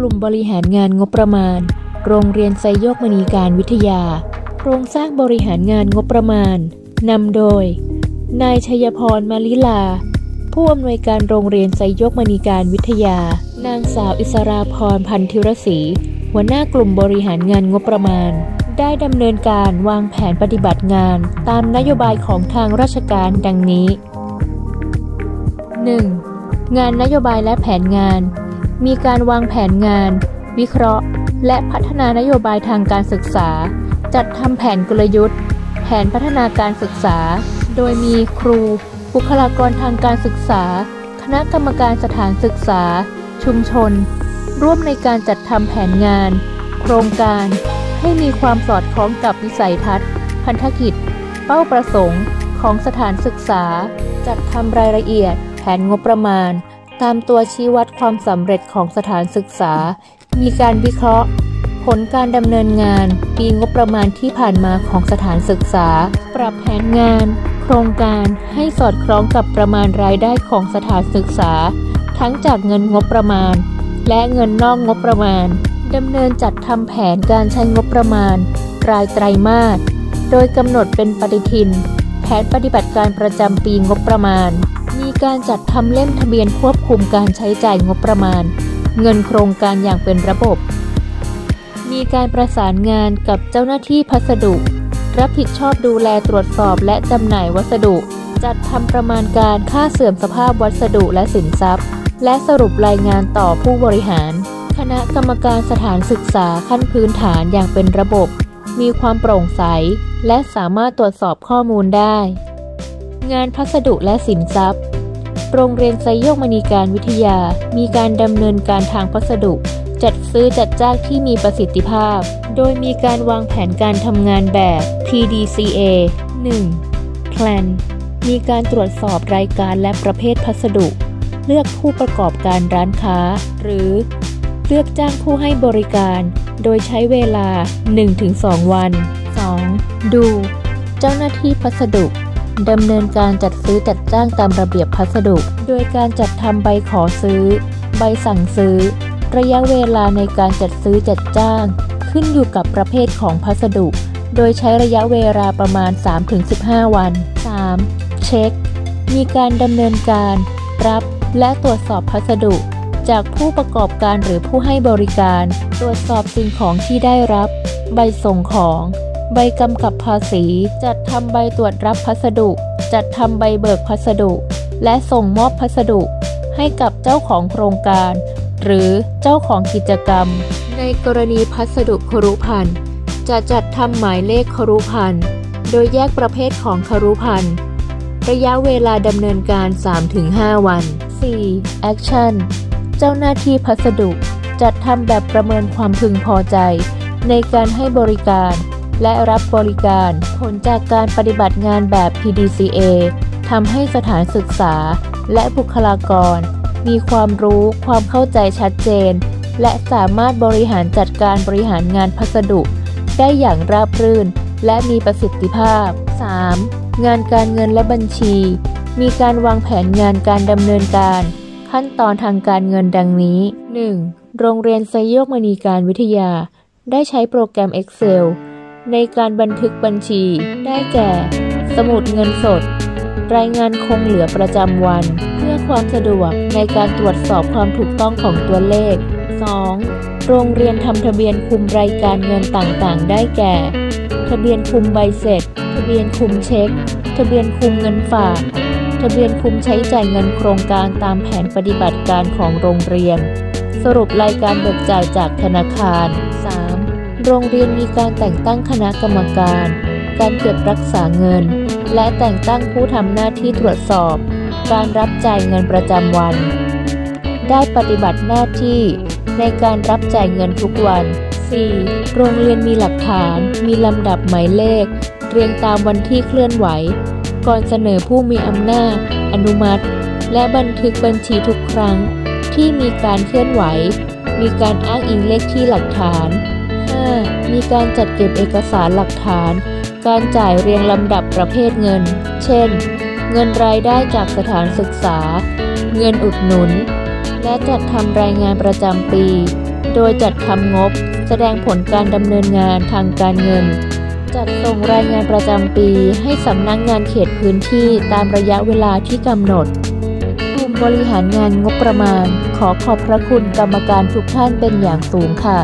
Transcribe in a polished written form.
ลุ่มบริหารงานงบประมาณโรงเรียนไซโยกมณีการวิทยาโครงสร้างบริหารงานงบประมาณนำโดยนายชัยพรมาลิลาผู้อำนวยการโรงเรียนไซโยกมณีการวิทยานางสาวอิสราพรพันธิรศรีหัวหน้ากลุ่มบริหารงานงบประมาณได้ดำเนินการวางแผนปฏิบัติงานตามนโยบายของทางราชการดังนี้ 1. งานนโยบายและแผนงานมีการวางแผนงานวิเคราะห์และพัฒนานโยบายทางการศึกษาจัดทำแผนกลยุทธ์แผนพัฒนาการศึกษาโดยมีครูบุคลากรทางการศึกษาคณะกรรมการสถานศึกษาชุมชนร่วมในการจัดทำแผนงานโครงการให้มีความสอดคล้องกับวิสัยทัศน์พันธกิจเป้าประสงค์ของสถานศึกษาจัดทำรายละเอียดแผนงบประมาณตามตัวชี้วัดความสำเร็จของสถานศึกษามีการวิเคราะห์ผลการดำเนินงานปีงบประมาณที่ผ่านมาของสถานศึกษาปรับแผนงานโครงการให้สอดคล้องกับประมาณรายได้ของสถานศึกษาทั้งจากเงินงบประมาณและเงินนอกงบประมาณดำเนินจัดทำแผนการใช้งบประมาณรายไตรมาสโดยกำหนดเป็นปฏิทินแผนปฏิบัติการประจำปีงบประมาณมีการจัดทำเล่มทะเบียนควบคุมการใช้จ่ายงบประมาณเงินโครงการอย่างเป็นระบบมีการประสานงานกับเจ้าหน้าที่พัสดุรับผิดชอบดูแลตรวจสอบและจำหน่ายวัสดุจัดทำประมาณการค่าเสื่อมสภาพวัสดุและสินทรัพย์และสรุปรายงานต่อผู้บริหารคณะกรรมการสถานศึกษาขั้นพื้นฐานอย่างเป็นระบบมีความโปร่งใสและสามารถตรวจสอบข้อมูลได้งานพัสดุและสินทรัพย์โรงเรียนไซโยกมณีการวิทยามีการดำเนินการทางพัสดุจัดซื้อจัดจ้างที่มีประสิทธิภาพโดยมีการวางแผนการทำงานแบบ PDCA 1. Plan มีการตรวจสอบรายการและประเภทพัสดุเลือกผู้ประกอบการร้านค้าหรือเลือกจ้างผู้ให้บริการโดยใช้เวลา 1-2 วัน 2. ดูเจ้าหน้าที่พัสดุดำเนินการจัดซื้อจัดจ้างตามระเบียบพัสดุโดยการจัดทำใบขอซื้อใบสั่งซื้อระยะเวลาในการจัดซื้อจัดจ้างขึ้นอยู่กับประเภทของพัสดุโดยใช้ระยะเวลาประมาณ 3-15 วัน 3. เช็คมีการดำเนินการรับและตรวจสอบพัสดุจากผู้ประกอบการหรือผู้ให้บริการตรวจสอบสิ่งของที่ได้รับใบส่งของใบกำกับภาษีจัดทำใบตรวจรับพัสดุจัดทำใบเบิกพัสดุและส่งมอบพัสดุให้กับเจ้าของโครงการหรือเจ้าของกิจกรรมในกรณีพัสดุครุภัณฑ์จะจัดทำหมายเลขครุภัณฑ์โดยแยกประเภทของครุภัณฑ์ระยะเวลาดำเนินการ 3-5 วัน 4. Action เจ้าหน้าที่พัสดุจัดทำแบบประเมินความพึงพอใจในการให้บริการและรับบริการผลจากการปฏิบัติงานแบบ PDCA ทำให้สถานศึกษาและบุคลากรมีความรู้ความเข้าใจชัดเจนและสามารถบริหารจัดการบริหารงานพัสดุได้อย่างราบรื่นและมีประสิทธิภาพ 3. งานการเงินและบัญชีมีการวางแผนงานการดำเนินการขั้นตอนทางการเงินดังนี้ 1. โรงเรียนไซโยกมณีการวิทยาได้ใช้โปรแกรม Excel ในการบันทึกบัญชีได้แก่สมุดเงินสดรายงานคงเหลือประจำวันเพื่อความสะดวกในการตรวจสอบความถูกต้องของตัวเลข 2. โรงเรียนทำทะเบียนคุมรายการเงินต่างๆได้แก่ทะเบียนคุมใบเสร็จทะเบียนคุมเช็คทะเบียนคุมเงินฝากทะเบียนคุมใช้จ่ายเงินโครงการตามแผนปฏิบัติการของโรงเรียนสรุปรายการเบิกจ่ายจากธนาคาร 3. โรงเรียนมีการแต่งตั้งคณะกรรมการการเก็บรักษาเงินและแต่งตั้งผู้ทำหน้าที่ตรวจสอบการรับจ่ายเงินประจำวันได้ปฏิบัติหน้าที่ในการรับจ่ายเงินทุกวัน 4. โรงเรียนมีหลักฐานมีลำดับหมายเลขเรียงตามวันที่เคลื่อนไหวก่อนเสนอผู้มีอำนาจอนุมัติและบันทึกบัญชีทุกครั้งที่มีการเคลื่อนไหวมีการอ้างอิงเลขที่หลักฐาน 5. มีการจัดเก็บเอกสารหลักฐานการจ่ายเรียงลำดับประเภทเงินเช่นเงินรายได้จากสถานศึกษาเงินอุดหนุน และจัดทำรายงานประจำปี โดยจัดทำงบแสดงผลการดำเนินงานทางการเงินจัดส่งรายงานประจำปีให้สำนักงานเขตพื้นที่ตามระยะเวลาที่กำหนดกลุ่มบริหารงานงบประมาณขอขอบพระคุณกรรมการทุกท่านเป็นอย่างสูงค่ะ